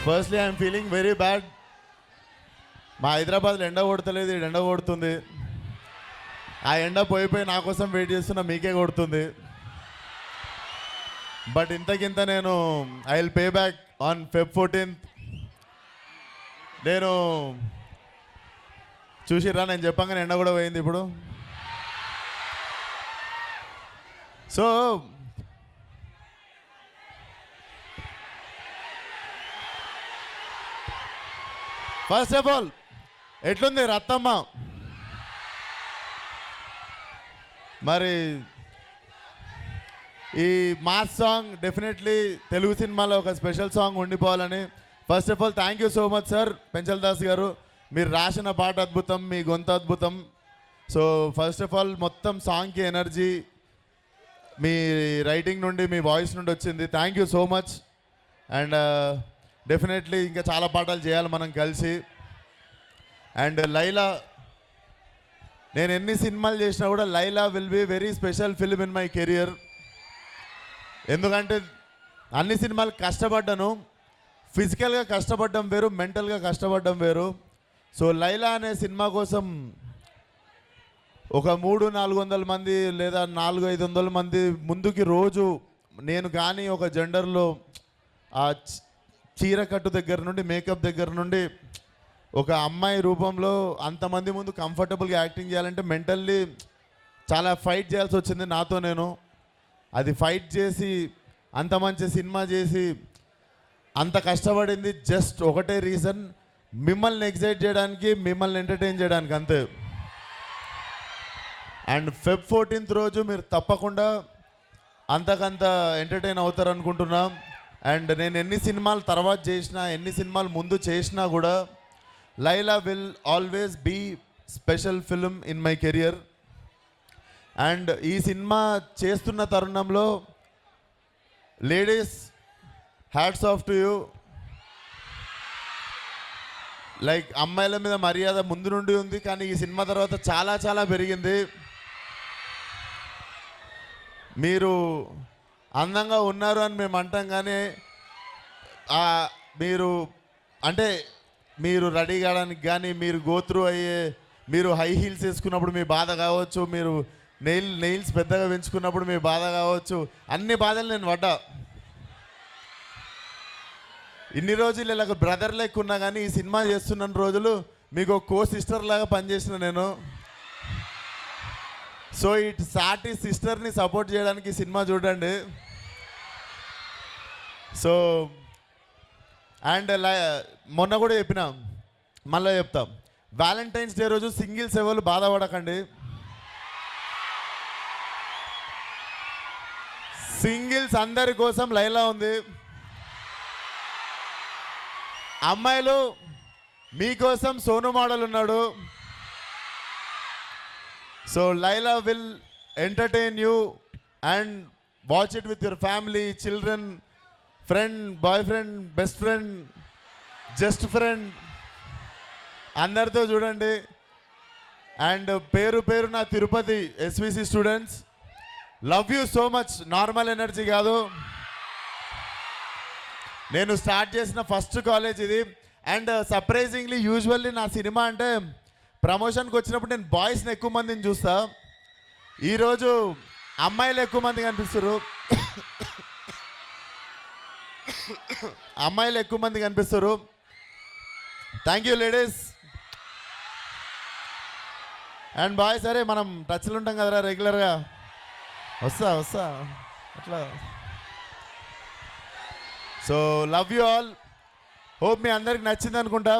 Firstly I'm feeling very bad. మా హైదరాబాద్లో ఎండ కొడతలేదు, ఎండ కొడుతుంది. ఆ ఎండ పోయిపోయి నా కోసం వెయిట్ చేస్తున్న మీకే కొడుతుంది. బట్ ఇంతకింత నేను I will pay back on Feb 14th. నేను చూసిర్రా, నేను చెప్పంగానే ఎండ కూడా పోయింది ఇప్పుడు. సో ఫస్ట్ ఆఫ్ ఆల్ ఎట్లుంది రత్తమ్మ? మరి ఈ మాస్ సాంగ్ డెఫినెట్లీ తెలుగు సినిమాలో ఒక స్పెషల్ సాంగ్ ఉండిపోవాలని. First of all thank you so much sir Penchal Das గారు. మీరు రాసిన పాట అద్భుతం, మీ గొంతు అద్భుతం. సో ఫస్ట్ ఆఫ్ ఆల్ మొత్తం సాంగ్కి ఎనర్జీ మీ రైటింగ్ నుండి, మీ వాయిస్ నుండి వచ్చింది. Thank you so much. And definitely ఇంకా చాలా పాటలు చేయాలి మనం కలిసి. అండ్ లైలా, నేను ఎన్ని సినిమాలు చేసినా కూడా Laila will be very special film in my career. ఎందుకంటే అన్ని సినిమాలు కష్టపడ్డాను. ఫిజికల్గా కష్టపడడం వేరు, మెంటల్గా కష్టపడడం వేరు. సో లైలా అనే సినిమా కోసం ఒక 300-400 మంది లేదా 400-500 మంది ముందుకి రోజు నేను కానీ ఒక జెండర్లో ఆ చీర కట్టు దగ్గర నుండి, మేకప్ దగ్గర నుండి ఒక అమ్మాయి రూపంలో అంతమంది ముందు కంఫర్టబుల్గా యాక్టింగ్ చేయాలంటే మెంటల్లీ చాలా ఫైట్ చేయాల్సి వచ్చింది నాతో నేను. అది ఫైట్ చేసి అంత మంచి సినిమా చేసి అంత కష్టపడింది జస్ట్ ఒకటే రీజన్, మిమ్మల్ని ఎగ్జైట్ చేయడానికి, మిమ్మల్ని ఎంటర్టైన్ చేయడానికి, అంతే. అండ్ Feb 14th రోజు మీరు తప్పకుండా అంతకంత ఎంటర్టైన్ అవుతారు అనుకుంటున్నాం. అండ్ నేను ఎన్ని సినిమాలు తర్వాత చేసినా, ఎన్ని సినిమాలు ముందు చేసినా కూడా Laila will always be special film in my career. And ఈ సినిమా చేస్తున్న తరుణంలో ladies, hats off to you. Like అమ్మాయిల మీద మర్యాద ముందు నుండి ఉంది, కానీ ఈ సినిమా తర్వాత చాలా చాలా పెరిగింది. మీరు అందంగా ఉన్నారు అని మేము అంటాం, కానీ మీరు అంటే మీరు రెడీ కావడానికి కానీ, మీరు గోత్రు అయ్యే, మీరు హై హీల్స్ వేసుకున్నప్పుడు మీ బాధ కావచ్చు, మీరు నెయిల్స్ పెద్దగా పెంచుకున్నప్పుడు మీ బాధ కావచ్చు, అన్ని బాధలు నేను పడ్డా. ఇన్ని రోజులు ఇలాగ బ్రదర్ లెక్క ఉన్నా కానీ ఈ సినిమా చేస్తున్న రోజులు మీకు ఒక కో సిస్టర్ లాగా పనిచేసిన నేను. సో ఇటు సాటి సిస్టర్ని సపోర్ట్ చేయడానికి ఈ సినిమా చూడండి. సో అండ్ మొన్న కూడా చెప్పిన, మళ్ళీ చెప్తాం, వ్యాలంటైన్స్ డే రోజు సింగిల్స్ ఎవరు బాధపడకండి. సింగిల్స్ అందరి కోసం లైలా ఉంది. అమ్మాయిలు మీకోసం సోను మోడల్ ఉన్నాడు. So Laila will entertain you and watch it with your family, children, friend, boy friend, best friend, just friend, అందరితో చూడండి. అండ్ పేరు పేరు నా Tirupati SVC students, love you so much. Normal energy కాదు, నేను స్టార్ట్ చేసిన ఫస్ట్ కాలేజ్ ఇది. అండ్ సర్ప్రైజింగ్లీ యూజువల్లీ నా సినిమా అంటే ప్రమోషన్కి వచ్చినప్పుడు నేను బాయ్స్ని ఎక్కువ మందిని చూస్తా. ఈరోజు అమ్మాయిలు ఎక్కువ మంది కనిపిస్తారు, అమ్మాయిలు ఎక్కువ మంది కనిపిస్తారు. Thank you ladies. And bye, సరే మనం టచ్లో ఉంటాం కదరా రెగ్యులర్గా, వస్తా అట్లా. So love you all. Hope మీ అందరికి నచ్చింది అనుకుంటా.